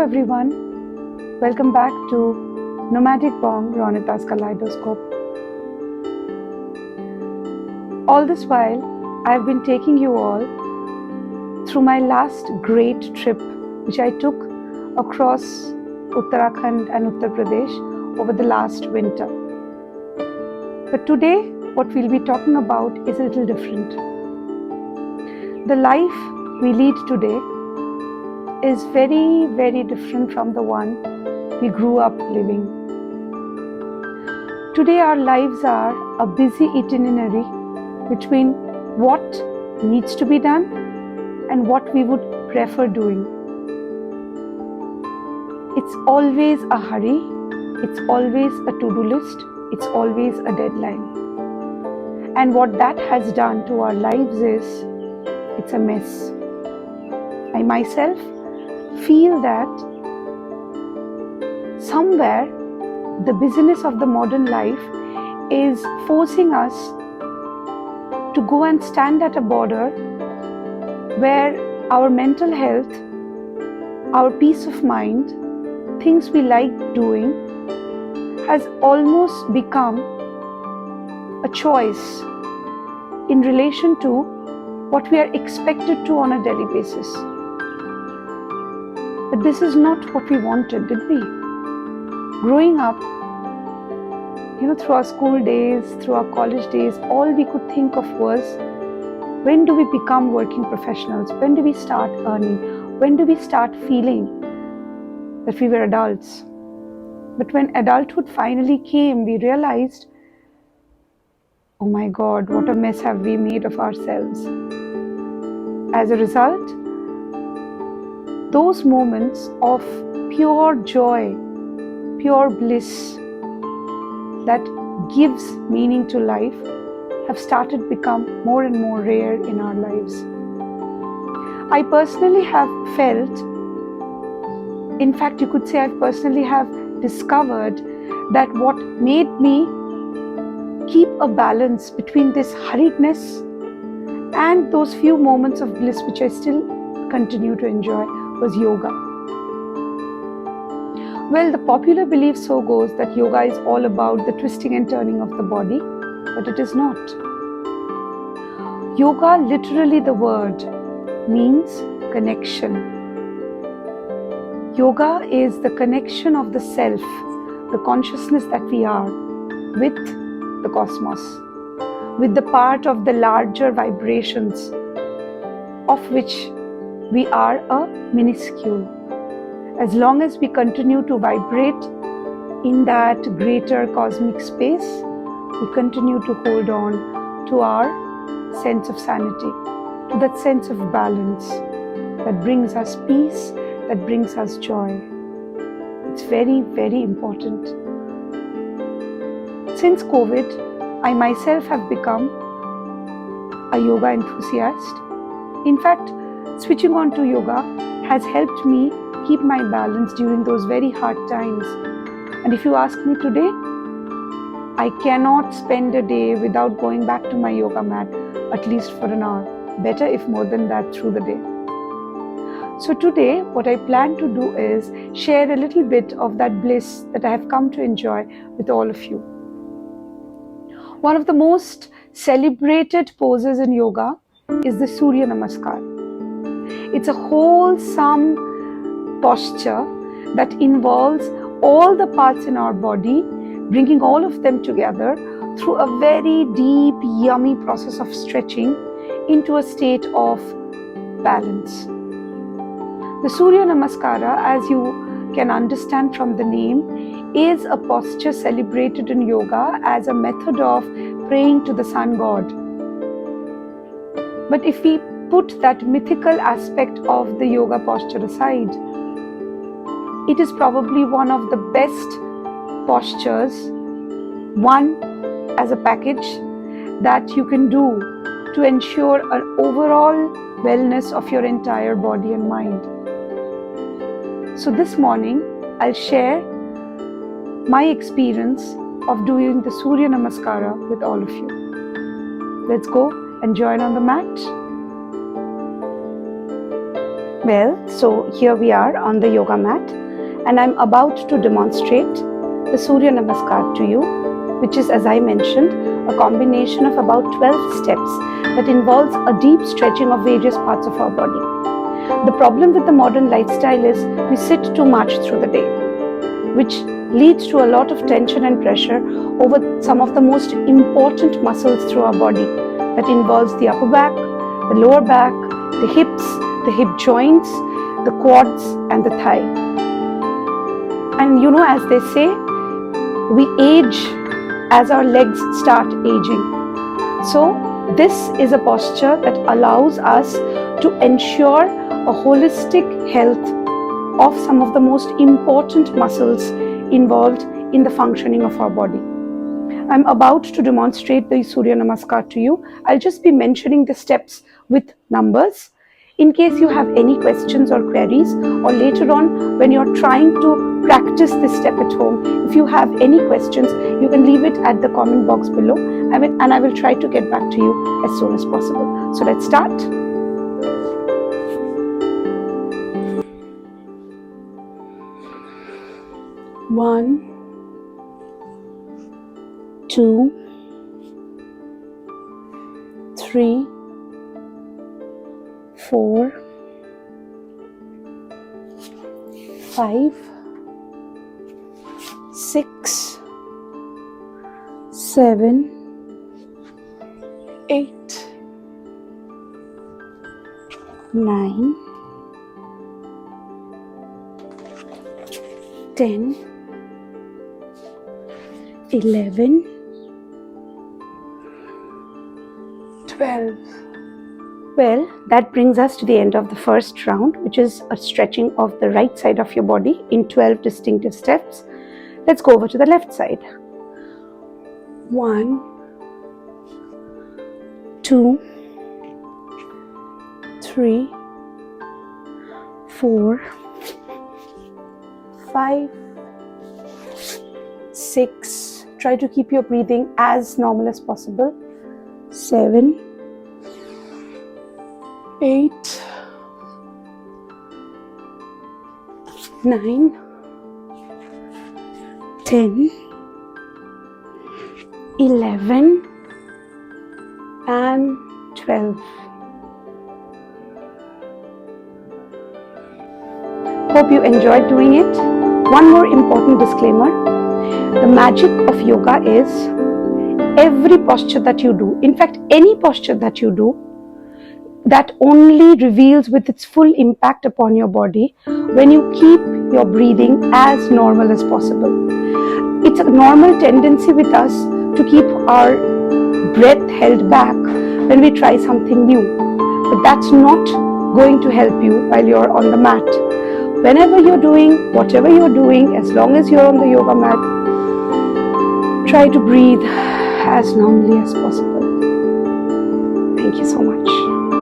everyone, welcome back to NomadicBongRanitasKaleidoscope. All this while, I have been taking you all through my last great trip which I took across Uttarakhand and Uttar Pradesh over the last winter. But today, what we'll be talking about is a little different. The life we lead today is very, very different from the one we grew up living. Today our lives are a busy itinerary between what needs to be done and what we would prefer doing. It's always a hurry, it's always a to-do list, it's always a deadline. And what that has done to our lives is, it's a mess. I myself feel that somewhere the busyness of the modern life is forcing us to go and stand at a border where our mental health, our peace of mind, things we like doing has almost become a choice in relation to what we are expected to on a daily basis. But this is not what we wanted, did we? Growing up, through our school days, through our college days, all we could think of was, when do we become working professionals? When do we start earning? When do we start feeling that we were adults? But when adulthood finally came, we realized, oh my God, what a mess have we made of ourselves. As a result, those moments of pure joy, pure bliss that gives meaning to life have started to become more and more rare in our lives. I personally have felt, in fact you could say I personally have discovered that what made me keep a balance between this hurriedness and those few moments of bliss which I still continue to enjoy was yoga. Well, the popular belief so goes that yoga is all about the twisting and turning of the body, but it is not. Yoga, literally the word, means connection. Yoga is the connection of the self, the consciousness that we are, with the cosmos, with the part of the larger vibrations of which we are a minuscule. As long as we continue to vibrate in that greater cosmic space, we continue to hold on to our sense of sanity, to that sense of balance that brings us peace, that brings us joy. It's very, very important. Since COVID, I myself have become a yoga enthusiast. In fact, switching on to yoga has helped me keep my balance during those very hard times. And if you ask me today, I cannot spend a day without going back to my yoga mat, at least for an hour. Better if more than that through the day. So today, what I plan to do is share a little bit of that bliss that I have come to enjoy with all of you. One of the most celebrated poses in yoga is the Surya Namaskara. It's a wholesome posture that involves all the parts in our body, bringing all of them together through a very deep, yummy process of stretching into a state of balance. The Surya Namaskara, as you can understand from the name, is a posture celebrated in yoga as a method of praying to the sun god. But if we put that mythical aspect of the yoga posture aside, it is probably one of the best postures, one as a package that you can do to ensure an overall wellness of your entire body and mind. So this morning, I'll share my experience of doing the Surya Namaskara with all of you. Let's go and join on the mat. Well, so here we are on the yoga mat, and I'm about to demonstrate the Surya Namaskara to you, which is, as I mentioned, a combination of about 12 steps that involves a deep stretching of various parts of our body. The problem with the modern lifestyle is we sit too much through the day, which leads to a lot of tension and pressure over some of the most important muscles through our body. That involves the upper back, the lower back, the hips, the hip joints, the quads and the thigh. And you know, as they say, we age as our legs start aging. So this is a posture that allows us to ensure a holistic health of some of the most important muscles involved in the functioning of our body. I'm about to demonstrate the Surya Namaskar to you. I'll just be mentioning the steps with numbers. In case you have any questions or queries, or later on when you're trying to practice this step at home, if you have any questions, you can leave it at the comment box below, and I will try to get back to you as soon as possible. So let's start. One, 2, 3, 4, 5, 6, 7, 8, 9, 10, 11, 12. Well, that brings us to the end of the first round, which is a stretching of the right side of your body in 12 distinctive steps. Let's go over to the left side. 1, 2, 3, 4, 5, 6. Try to keep your breathing as normal as possible. 7, 8, 9, 10, 11, and 12. Hope you enjoyed doing it. One more important disclaimer. The magic of yoga is every posture that you do, in fact any posture that you do, that only reveals with its full impact upon your body when you keep your breathing as normal as possible. It's a normal tendency with us to keep our breath held back when we try something new, but that's not going to help you while you're on the mat. Whenever you're doing whatever you're doing, as long as you're on the yoga mat, try to breathe as normally as possible. Thank you so much.